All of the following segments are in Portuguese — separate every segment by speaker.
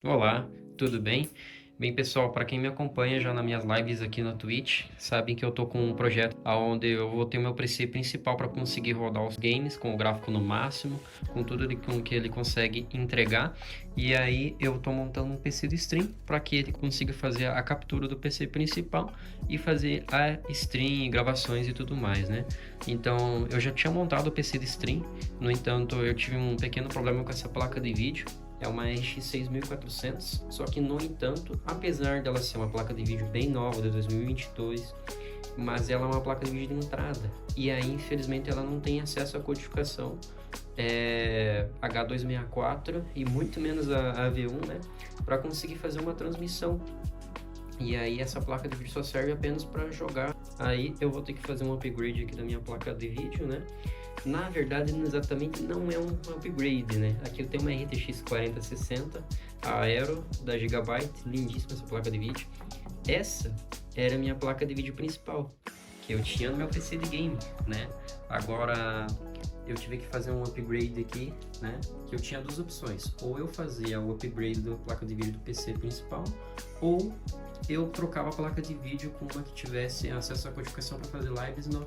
Speaker 1: Olá, tudo bem? Bem, pessoal, para quem me acompanha já nas minhas lives aqui na Twitch, sabem que eu tô com um projeto onde eu vou ter o meu PC principal para conseguir rodar os games com o gráfico no máximo, com tudo com que ele consegue entregar. E aí eu tô montando um PC de stream para que ele consiga fazer a captura do PC principal e fazer a stream, gravações e tudo mais, né? Então, eu já tinha montado o PC de stream, no entanto, eu tive um pequeno problema com essa placa de vídeo. É uma RX 6400, só que no entanto, apesar dela ser uma placa de vídeo bem nova, de 2022, mas ela é uma placa de vídeo de entrada, e aí infelizmente ela não tem acesso à codificação H264 e muito menos a AV1, né, para conseguir fazer uma transmissão. E aí essa placa de vídeo só serve apenas para jogar. Aí eu vou ter que fazer um upgrade aqui da minha placa de vídeo, né? Na verdade, exatamente não é um upgrade, né? Aqui eu tenho uma RTX 4060 Aero da Gigabyte, lindíssima essa placa de vídeo. Essa era a minha placa de vídeo principal, que eu tinha no meu PC de game, né? Agora eu tive que fazer um upgrade aqui, né? Que eu tinha duas opções: ou eu fazia o upgrade da placa de vídeo do PC principal, ou eu trocava a placa de vídeo com uma que tivesse acesso à codificação para fazer lives no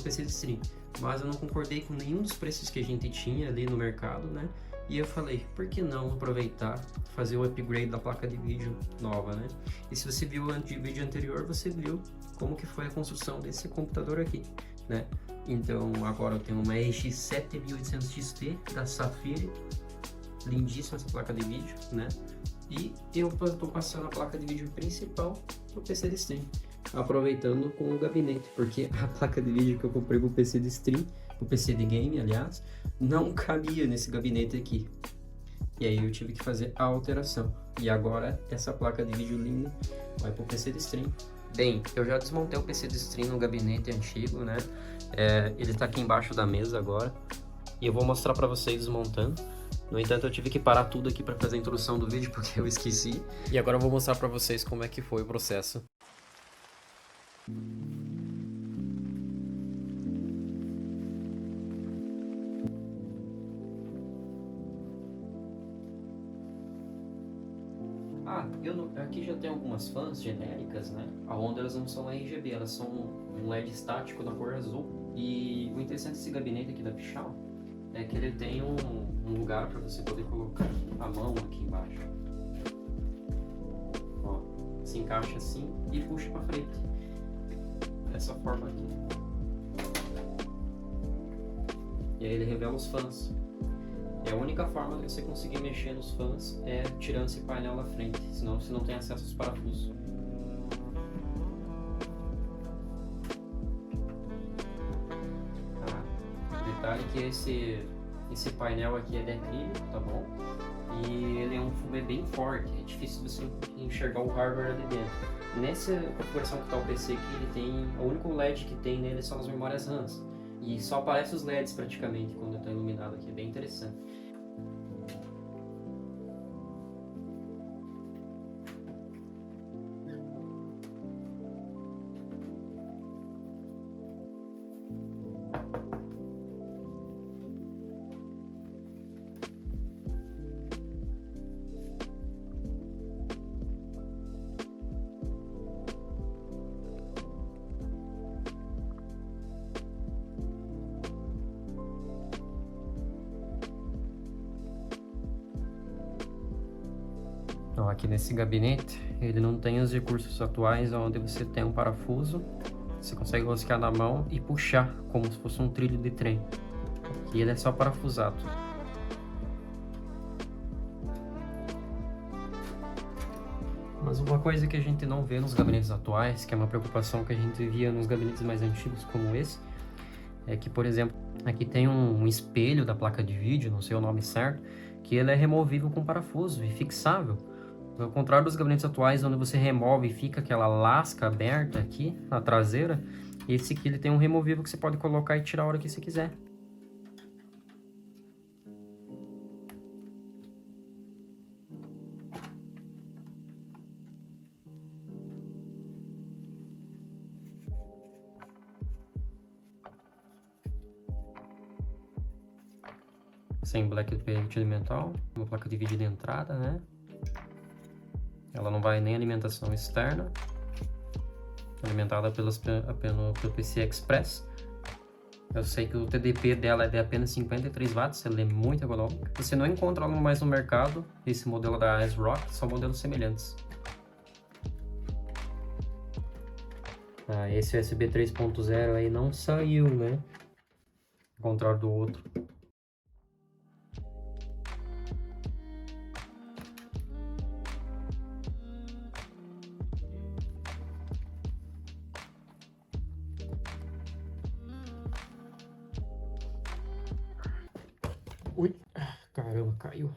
Speaker 1: PC de stream. Mas eu não concordei com nenhum dos preços que a gente tinha ali no mercado, né? E eu falei, por que não aproveitar, fazer o upgrade da placa de vídeo nova, né? E se você viu o vídeo anterior, você viu como que foi a construção desse computador aqui, né? Então agora eu tenho uma RX 7800 XT da Safire, lindíssima essa placa de vídeo, né? E eu estou passando a placa de vídeo principal pro PC de stream, aproveitando com o gabinete, porque a placa de vídeo que eu comprei pro PC de stream, pro PC de game, aliás, não cabia nesse gabinete aqui. E aí eu tive que fazer a alteração. E agora essa placa de vídeo linda vai pro PC de stream. Bem, eu já desmontei o PC de stream no gabinete antigo, né? Ele está aqui embaixo da mesa agora. E eu vou mostrar para vocês desmontando. No entanto, eu tive que parar tudo aqui para fazer a introdução do vídeo porque eu esqueci. E agora eu vou mostrar para vocês como é que foi o processo. Aqui já tem algumas fãs genéricas, né? Onde elas não são RGB, elas são um LED estático na cor azul. E o interessante desse gabinete aqui da Pichau é que ele tem um lugar para você poder colocar a mão aqui embaixo. Ó, se encaixa assim e puxa para frente. Dessa forma aqui. E aí ele revela os fãs. E a única forma de você conseguir mexer nos fãs é tirando esse painel da frente, senão você não tem acesso aos parafusos. Detalhe que esse painel aqui é de acrílico, tá bom? E ele é um fumê bem forte, é difícil você enxergar o hardware ali dentro. Nessa configuração que está o PC aqui, ele tem, o único LED que tem nele são as memórias RAMs. E só aparece os LEDs praticamente quando está iluminado aqui, é bem interessante. Então, aqui nesse gabinete, ele não tem os recursos atuais onde você tem um parafuso, você consegue rosquear na mão e puxar como se fosse um trilho de trem. Aqui ele é só parafusado. Mas uma coisa que a gente não vê nos gabinetes atuais, que é uma preocupação que a gente via nos gabinetes mais antigos como esse, é que, por exemplo, aqui tem um espelho da placa de vídeo, não sei o nome certo, que ele é removível com parafuso e fixável. Ao contrário dos gabinetes atuais, onde você remove e fica aquela lasca aberta aqui na traseira, esse aqui ele tem um removível que você pode colocar e tirar a hora que você quiser. Sem black plate elemental, uma placa de vídeo de entrada, né? Ela não vai nem alimentação externa, alimentada pelo PCI Express. Eu sei que o TDP dela é de apenas 53 watts, ela é muito econômica. Você não encontra ela mais no mercado, esse modelo da ASRock, são modelos semelhantes. Esse USB 3.0 aí não saiu, né? Ao contrário do outro. Ui, caramba, caiu.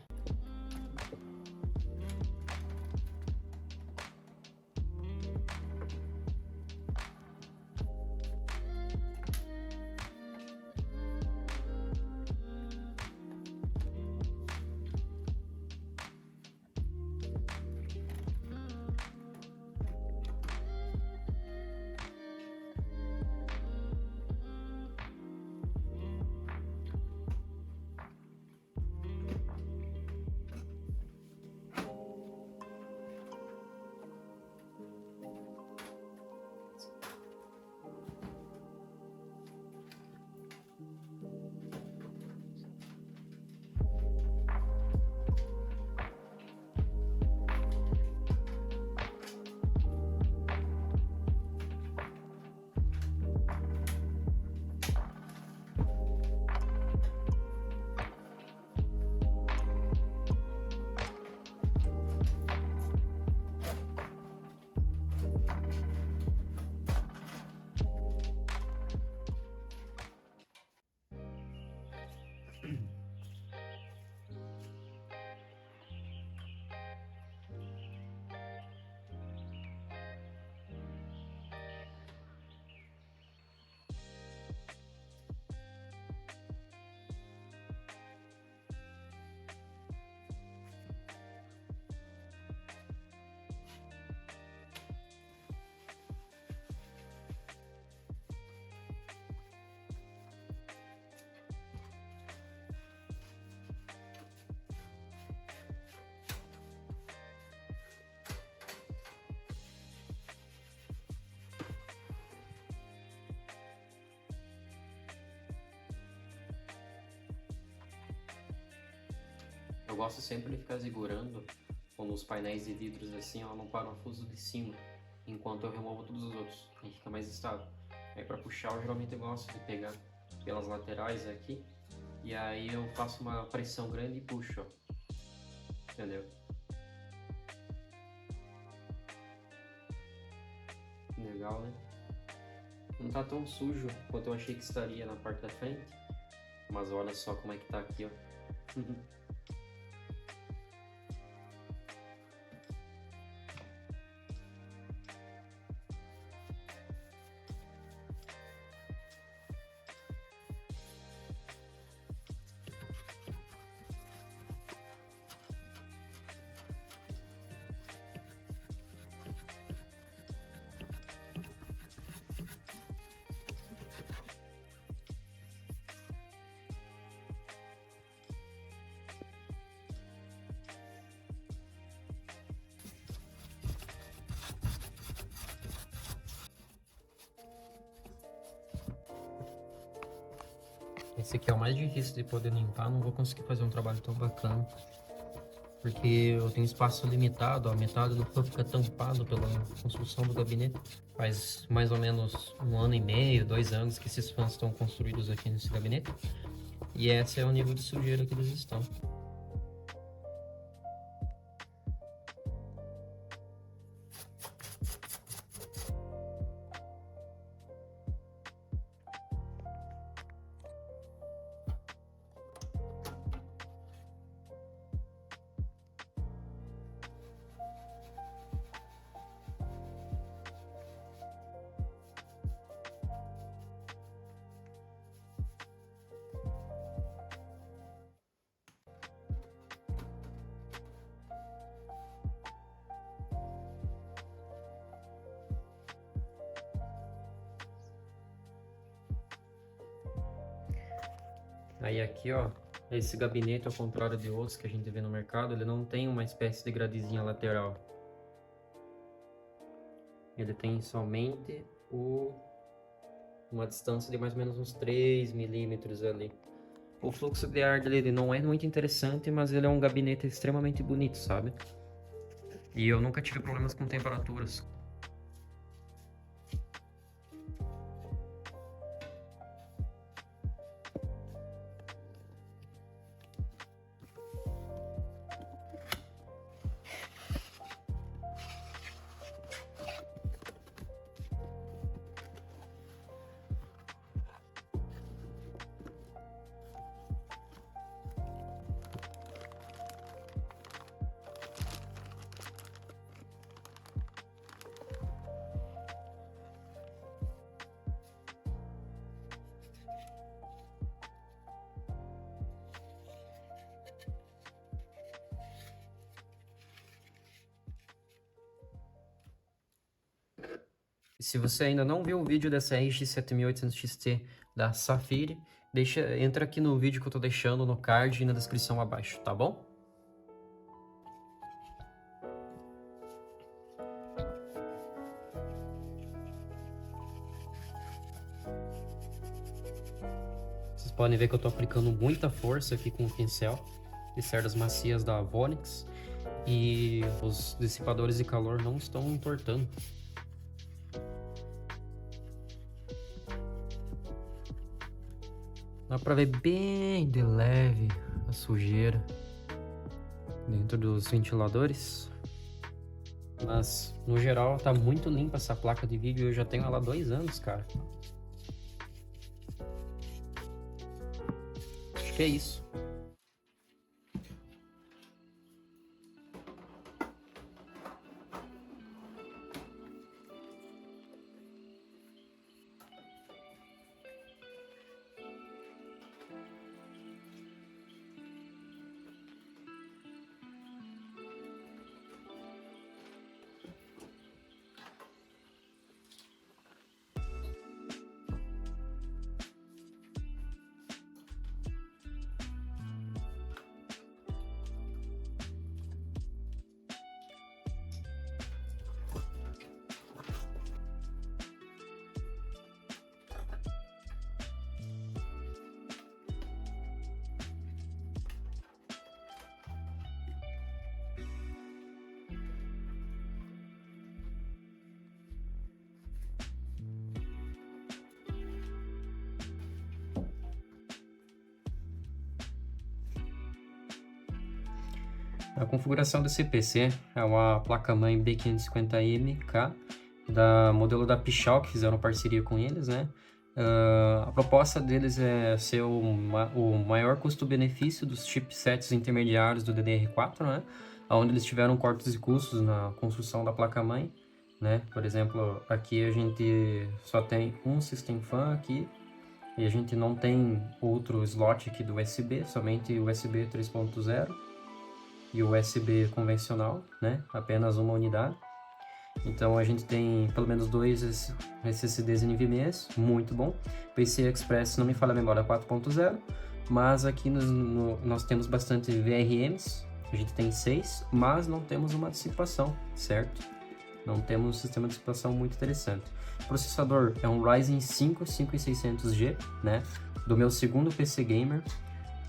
Speaker 1: Eu gosto sempre de ficar segurando quando os painéis de vidros assim, ela não parafuso de cima, enquanto eu removo todos os outros, aí fica mais estável. Aí para puxar eu geralmente gosto de pegar pelas laterais aqui, e aí eu faço uma pressão grande e puxo, ó. Entendeu? Legal, né? Não tá tão sujo quanto eu achei que estaria na parte da frente, mas olha só como é que tá aqui, ó. Esse aqui é o mais difícil de poder limpar, não vou conseguir fazer um trabalho tão bacana. Porque eu tenho espaço limitado, a metade do fã fica tampado pela construção do gabinete. Faz mais ou menos 1 ano e meio, 2 anos que esses fãs estão construídos aqui nesse gabinete. E esse é o nível de sujeira que eles estão. Aí aqui, ó, esse gabinete, ao contrário de outros que a gente vê no mercado, ele não tem uma espécie de gradezinha lateral. Ele tem somente uma distância de mais ou menos uns 3 milímetros ali. O fluxo de ar dele não é muito interessante, mas ele é um gabinete extremamente bonito, sabe? E eu nunca tive problemas com temperaturas. Se você ainda não viu o vídeo dessa RX 7800 XT da Safire, entra aqui no vídeo que eu tô deixando no card e na descrição abaixo, tá bom? Vocês podem ver que eu tô aplicando muita força aqui com o pincel de cerdas macias da Vonix e os dissipadores de calor não estão entortando. Dá pra ver bem de leve a sujeira dentro dos ventiladores. Mas, no geral, tá muito limpa essa placa de vídeo. Eu já tenho ela há 2 anos, cara. Acho que é isso. A configuração desse PC é uma placa-mãe B550M-K da modelo da Pichau, que fizeram parceria com eles, né? A proposta deles é ser o maior custo-benefício dos chipsets intermediários do DDR4, né? Onde eles tiveram cortes de custos na construção da placa-mãe, né? Por exemplo, aqui a gente só tem um System Fan aqui, e a gente não tem outro slot aqui do USB, somente USB 3.0 e o USB convencional, né? Apenas uma unidade. Então a gente tem pelo menos 2 SSDs NVMe, muito bom. PCI Express, não me falha a memória, 4.0, mas aqui nós temos bastante VRMs, a gente tem 6, mas não temos uma dissipação, certo? Não temos um sistema de dissipação muito interessante. O processador é um Ryzen 5 5600G, né? Do meu segundo PC Gamer,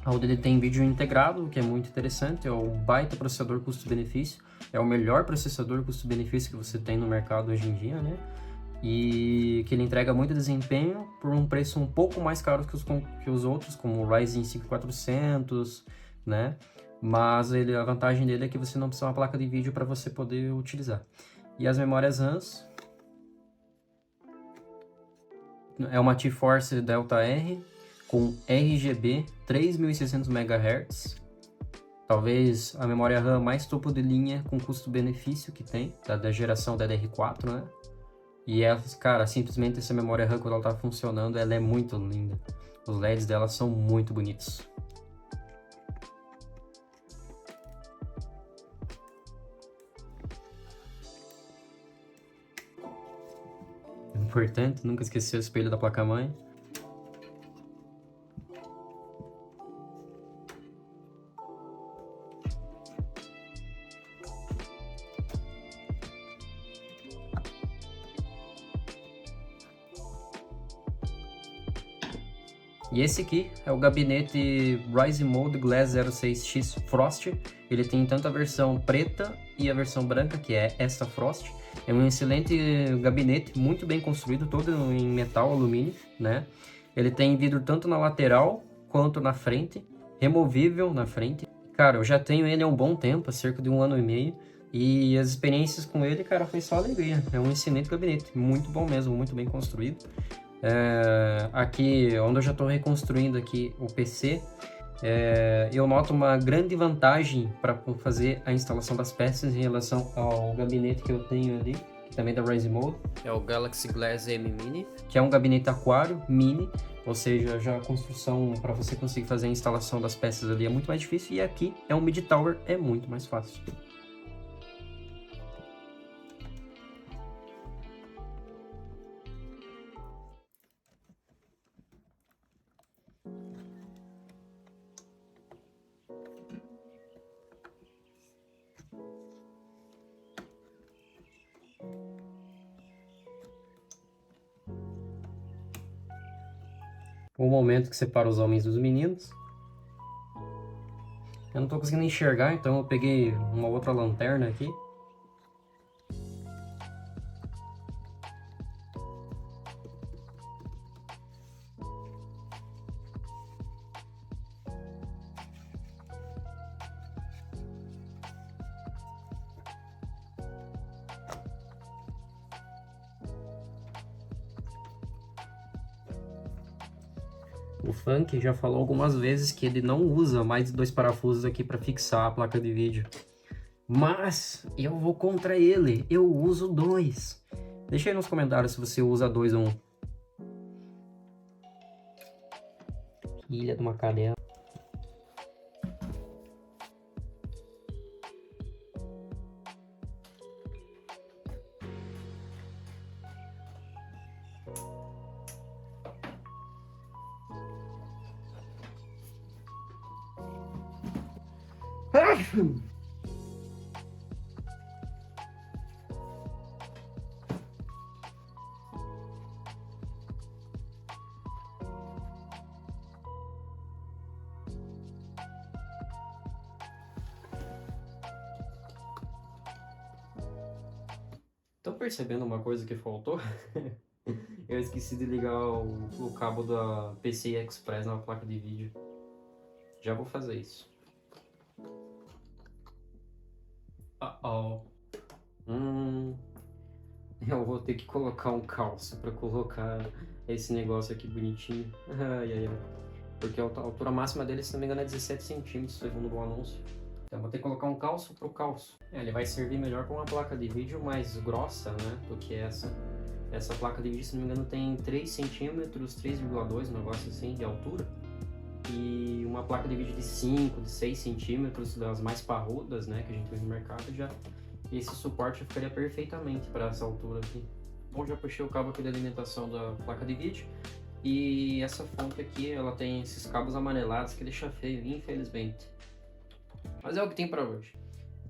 Speaker 1: onde ele tem vídeo integrado, o que é muito interessante, é um baita processador custo-benefício, é o melhor processador custo-benefício que você tem no mercado hoje em dia, né? E que ele entrega muito desempenho por um preço um pouco mais caro que os outros, como o Ryzen 5400, né? Mas a vantagem dele é que você não precisa de uma placa de vídeo para você poder utilizar. E as memórias RAMs é uma GeForce Delta R com RGB 3600 MHz, talvez a memória RAM mais topo de linha com custo-benefício que tem, da geração DDR4, né? E ela, cara, simplesmente essa memória RAM, quando ela tá funcionando, ela é muito linda. Os LEDs dela são muito bonitos. Importante, nunca esquecer o espelho da placa-mãe. E esse aqui é o gabinete Rise Mode Glass 06X Frost. Ele tem tanto a versão preta e a versão branca, que é esta Frost. É um excelente gabinete, muito bem construído, todo em metal, alumínio, né? Ele tem vidro tanto na lateral quanto na frente, removível na frente. Cara, eu já tenho ele há um bom tempo, há cerca de 1 ano e meio. E as experiências com ele, cara, foi só alegria. É um excelente gabinete, muito bom mesmo, muito bem construído. Aqui, onde eu já estou reconstruindo aqui o PC, eu noto uma grande vantagem para fazer a instalação das peças em relação ao gabinete que eu tenho ali, que também é da Rise Mode. É o Galaxy Glass M Mini, que é um gabinete aquário mini, ou seja, já a construção para você conseguir fazer a instalação das peças ali é muito mais difícil, e aqui é um mid tower, é muito mais fácil. O momento que separa os homens dos meninos. Eu não tô conseguindo enxergar, então eu peguei uma outra lanterna aqui. O Funk já falou algumas vezes que ele não usa mais de 2 parafusos aqui para fixar a placa de vídeo. Mas eu vou contra ele, eu uso 2. Deixa aí nos comentários se você usa 2 ou 1. Filha de uma cadela. Estão percebendo uma coisa que faltou? Eu esqueci de ligar o cabo da PCI Express na placa de vídeo. Já vou fazer isso. Eu vou ter que colocar um calço para colocar esse negócio aqui bonitinho. Ai, ai, ai. Porque a altura máxima dele, se não me engano, é 17 centímetros, segundo o anúncio. Então vou ter que colocar um calço pro calço. Ele vai servir melhor para uma placa de vídeo mais grossa, né, do que essa. Essa placa de vídeo, se não me engano, tem 3 centímetros, 3,2, um negócio assim, de altura. E uma placa de vídeo de 5, de 6 centímetros, das mais parrudas, né, que a gente vê no mercado, já esse suporte ficaria perfeitamente para essa altura aqui. Bom, já puxei o cabo aqui de alimentação da placa de vídeo. E essa fonte aqui, ela tem esses cabos amarelados que deixa feio, infelizmente. Mas é o que tem para hoje.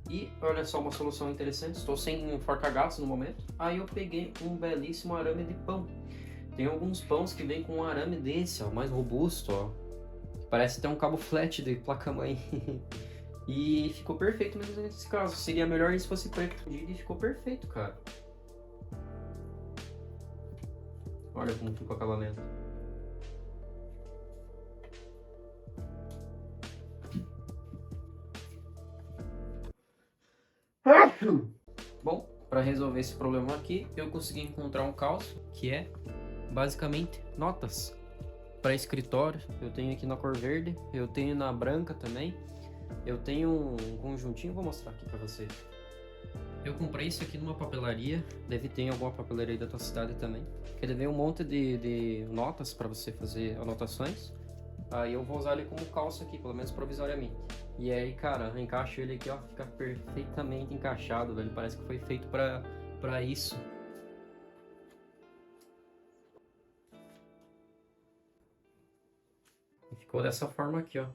Speaker 1: E olha só uma solução interessante, estou sem forca-gatos no momento. Aí eu peguei um belíssimo arame de pão. Tem alguns pães que vem com um arame desse, ó, mais robusto, ó. Parece ter um cabo flat de placa-mãe. E ficou perfeito mesmo nesse caso. Seria melhor se fosse preto e ficou perfeito, cara. Olha como ficou o acabamento. Bom, para resolver esse problema aqui, eu consegui encontrar um calço que é basicamente notas para escritório. Eu tenho aqui na cor verde, eu tenho na branca também. Eu tenho um conjuntinho, vou mostrar aqui para vocês. Eu comprei isso aqui numa papelaria, deve ter em alguma papelaria aí da tua cidade também. Ele vem um monte de notas para você fazer anotações. Aí eu vou usar ele como calço aqui, pelo menos provisoriamente. E aí, cara, eu encaixo ele aqui, ó, fica perfeitamente encaixado, velho. Parece que foi feito pra isso. E ficou dessa forma aqui, ó.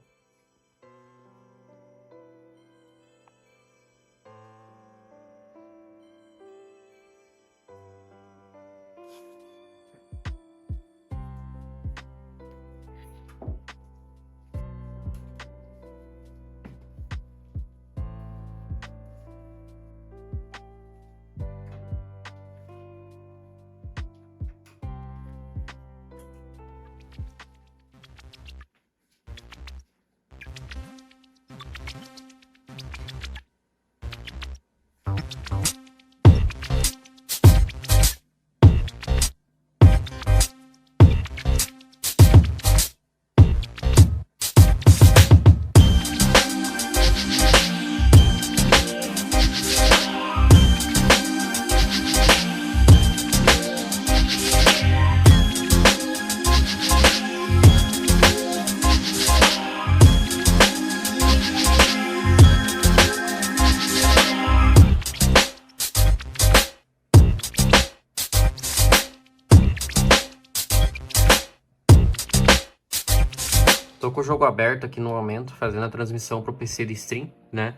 Speaker 1: Tô com o jogo aberto aqui no momento, fazendo a transmissão pro PC de stream, né?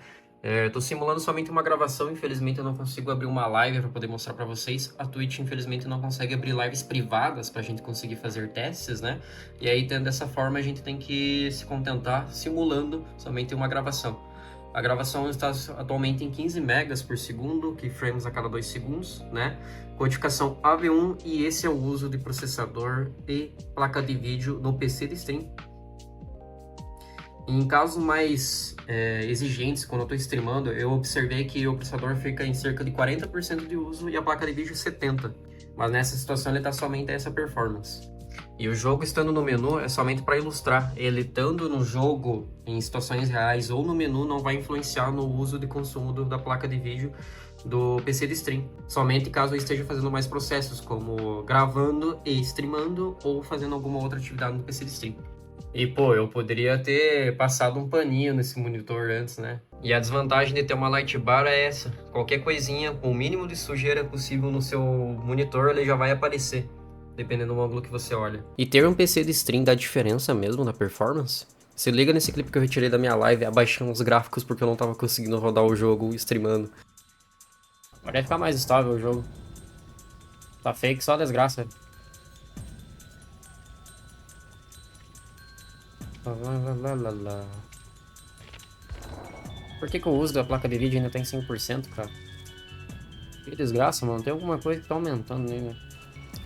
Speaker 1: Tô simulando somente uma gravação, infelizmente eu não consigo abrir uma live para poder mostrar para vocês. A Twitch, infelizmente, não consegue abrir lives privadas pra gente conseguir fazer testes, né? E aí, dessa forma, a gente tem que se contentar simulando somente uma gravação. A gravação está atualmente em 15 megas por segundo, que frames a cada 2 segundos, né? Codificação AV1, e esse é o uso de processador e placa de vídeo no PC de stream. Em casos mais exigentes, quando eu estou streamando, eu observei que o processador fica em cerca de 40% de uso e a placa de vídeo 70%. Mas nessa situação ele está somente a essa performance. E o jogo estando no menu é somente para ilustrar. Ele estando no jogo em situações reais ou no menu não vai influenciar no uso de consumo da placa de vídeo do PC de stream. Somente caso eu esteja fazendo mais processos, como gravando e streamando ou fazendo alguma outra atividade no PC de stream. E pô, eu poderia ter passado um paninho nesse monitor antes, né? E a desvantagem de ter uma light bar é essa. Qualquer coisinha, com o mínimo de sujeira possível no seu monitor, ele já vai aparecer, dependendo do ângulo que você olha. E ter um PC de stream dá diferença mesmo na performance? Se liga nesse clipe que eu retirei da minha live, abaixando os gráficos porque eu não tava conseguindo rodar o jogo streamando. Vai ficar mais estável o jogo. Tá fake só desgraça. Por que o uso da placa de vídeo ainda tá em 100%, cara? Que desgraça, mano. Tem alguma coisa que tá aumentando nele.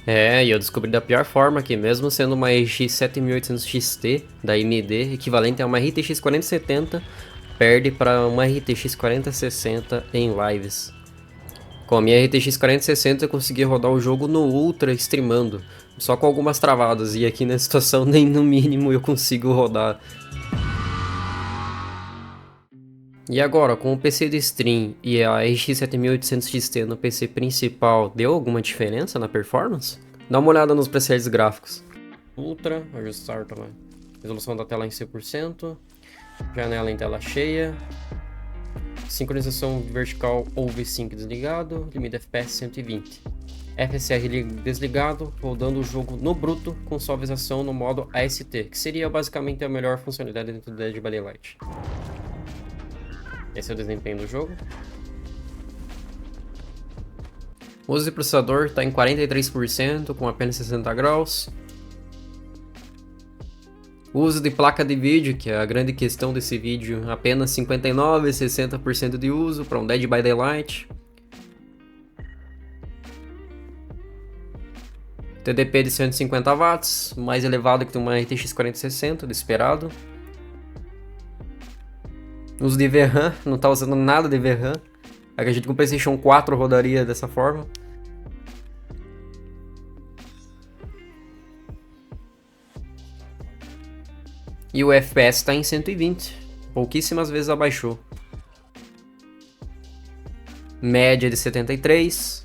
Speaker 1: E eu descobri da pior forma que mesmo sendo uma RX 7800 XT da AMD, equivalente a uma RTX 4070, perde para uma RTX 4060 em lives. Com a minha RTX 4060 eu consegui rodar o jogo no Ultra streamando, só com algumas travadas, e aqui na situação nem no mínimo eu consigo rodar. E agora, com o PC de stream e a RX 7800 XT no PC principal, deu alguma diferença na performance? Dá uma olhada nos presets gráficos. Ultra, ajustar também. Resolução da tela em 100%, janela em tela cheia, sincronização vertical ou V5 desligado, limite FPS 120. FSR desligado, rodando o jogo no bruto com suavização no modo AST, que seria basicamente a melhor funcionalidade dentro do Dead by Daylight. Esse é o desempenho do jogo. O uso de processador está em 43%, com apenas 60 graus. O uso de placa de vídeo, que é a grande questão desse vídeo, apenas 59% e 60% de uso para um Dead by Daylight. TDP de 150 watts, mais elevado que uma RTX 4060, de esperado. Uso de VRAM, não tá usando nada de VRAM. Acredito que o PlayStation 4 rodaria dessa forma. E o FPS está em 120, pouquíssimas vezes abaixou. Média de 73.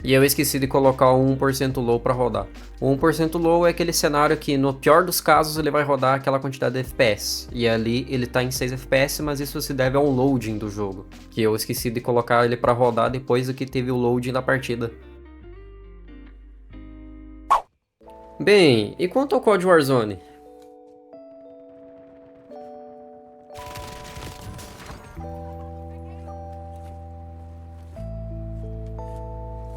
Speaker 1: E eu esqueci de colocar o 1% low para rodar. O 1% low é aquele cenário que, no pior dos casos, ele vai rodar aquela quantidade de FPS. E ali ele tá em 6 FPS, mas isso se deve ao loading do jogo. Que eu esqueci de colocar ele para rodar depois do que teve o loading da partida. Bem, e quanto ao COD Warzone?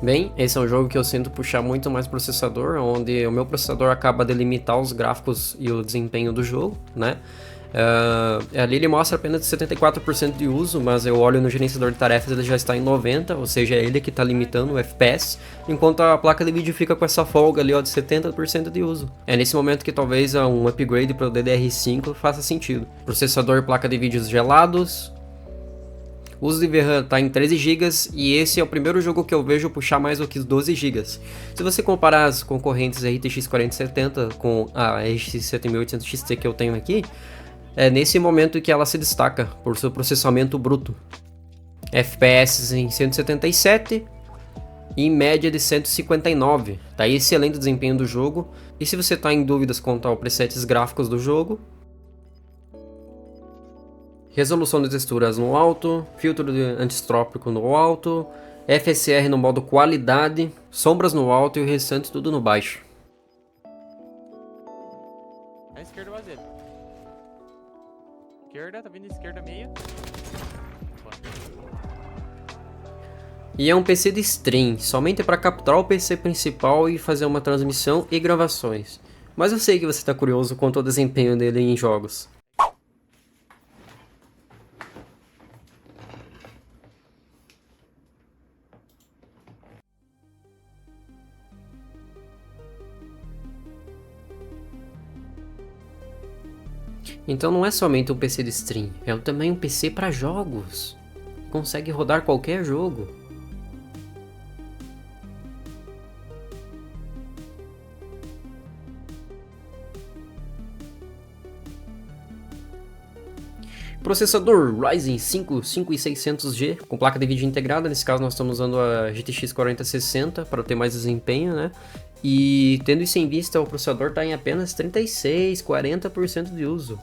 Speaker 1: Bem, esse é um jogo que eu sinto puxar muito mais processador, onde o meu processador acaba de limitar os gráficos e o desempenho do jogo, né? Ali ele mostra apenas 74% de uso, mas eu olho no gerenciador de tarefas, ele já está em 90%, ou seja, é ele que está limitando o FPS, enquanto a placa de vídeo fica com essa folga ali, ó, de 70% de uso. É nesse momento que talvez um upgrade para o DDR5 faça sentido. Processador e placa de vídeos gelados. O uso de VRAM está em 13 GB e esse é o primeiro jogo que eu vejo puxar mais do que 12 GB. Se você comparar as concorrentes RTX 4070 com a RX 7800 XT que eu tenho aqui, é nesse momento que ela se destaca por seu processamento bruto. FPS em 177 e em média de 159. Tá excelente o desempenho do jogo. E se você está em dúvidas quanto aos presets gráficos do jogo, resolução de texturas no alto, filtro de antistrópico no alto, FSR no modo qualidade, sombras no alto e o restante tudo no baixo.
Speaker 2: esquerda, tá vindo esquerda meia.
Speaker 1: E é um PC de stream, somente para capturar o PC principal e fazer uma transmissão e gravações. Mas eu sei que você está curioso quanto ao desempenho dele em jogos. Então não é somente um PC de stream, é também um PC para jogos. Consegue rodar qualquer jogo. Processador Ryzen 5 5600G com placa de vídeo integrada, nesse caso nós estamos usando a GTX 4060 para ter mais desempenho, né? E tendo isso em vista, o processador está em apenas 36, 40% de uso.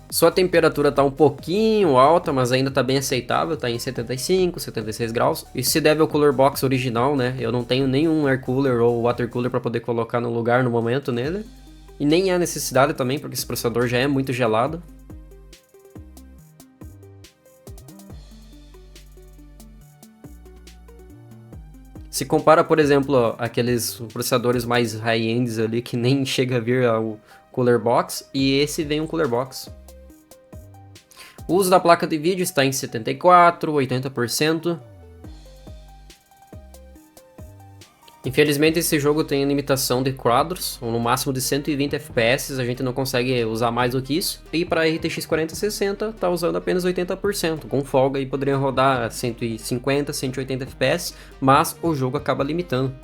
Speaker 1: Sua temperatura está um pouquinho alta, mas ainda está bem aceitável, está em 75, 76 graus. Isso se deve ao cooler box original, né? Eu não tenho nenhum air cooler ou water cooler para poder colocar no lugar no momento nele. E nem há necessidade também, porque esse processador já é muito gelado. Se compara, por exemplo, aqueles processadores mais high-ends ali que nem chega a vir ao cooler box, e esse vem um cooler box. O uso da placa de vídeo está em 74, 80%. Infelizmente esse jogo tem limitação de quadros, ou no máximo de 120 FPS, a gente não consegue usar mais do que isso. E para a RTX 4060 está usando apenas 80%, com folga e poderia rodar 150, 180 FPS, mas o jogo acaba limitando.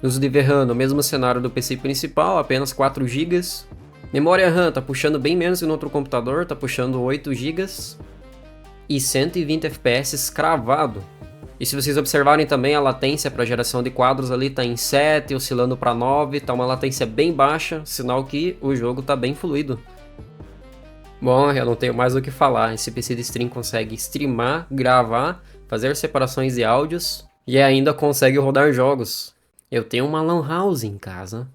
Speaker 1: Uso de VRAM no mesmo cenário do PC principal, apenas 4 GB. Memória RAM tá puxando bem menos que no outro computador, tá puxando 8 GB e 120 FPS cravado. E se vocês observarem também, a latência para geração de quadros ali tá em 7, oscilando para 9, tá uma latência bem baixa, sinal que o jogo tá bem fluido. Bom, eu não tenho mais o que falar, esse PC de stream consegue streamar, gravar, fazer separações de áudios e ainda consegue rodar jogos. Eu tenho uma LAN house em casa.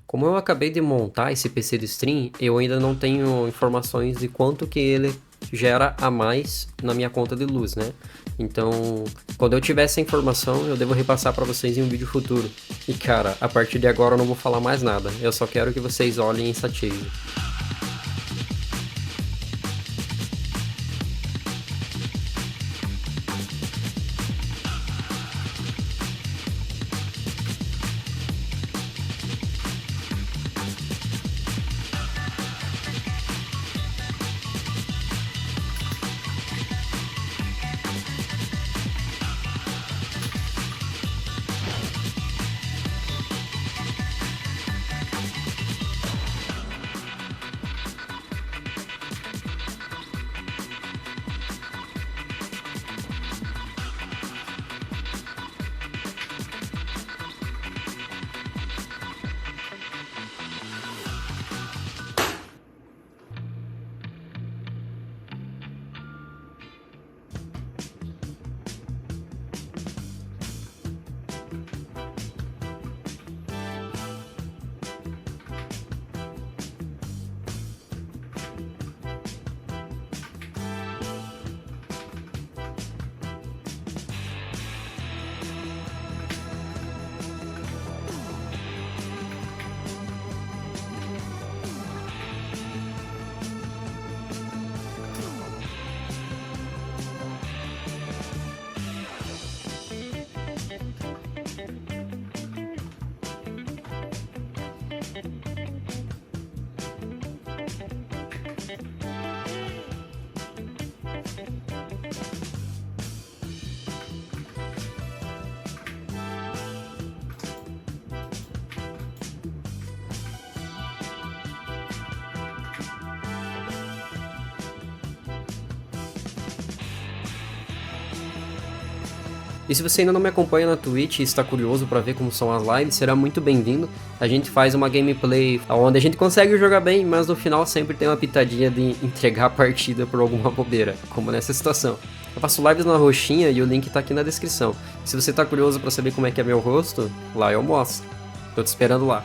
Speaker 1: Como eu acabei de montar esse PC de stream, eu ainda não tenho informações de quanto que ele gera a mais na minha conta de luz, né? Então, quando eu tiver essa informação, eu devo repassar para vocês em um vídeo futuro. E cara, a partir de agora eu não vou falar mais nada, eu só quero que vocês olhem e satisfeitos. E se você ainda não me acompanha na Twitch e está curioso para ver como são as lives, será muito bem-vindo. A gente faz uma gameplay onde a gente consegue jogar bem, mas no final sempre tem uma pitadinha de entregar a partida por alguma bobeira, como nessa situação.
Speaker 2: Eu faço lives na roxinha e o link tá aqui na descrição. Se você tá curioso pra saber como é que é meu rosto, lá eu mostro. Tô te esperando lá.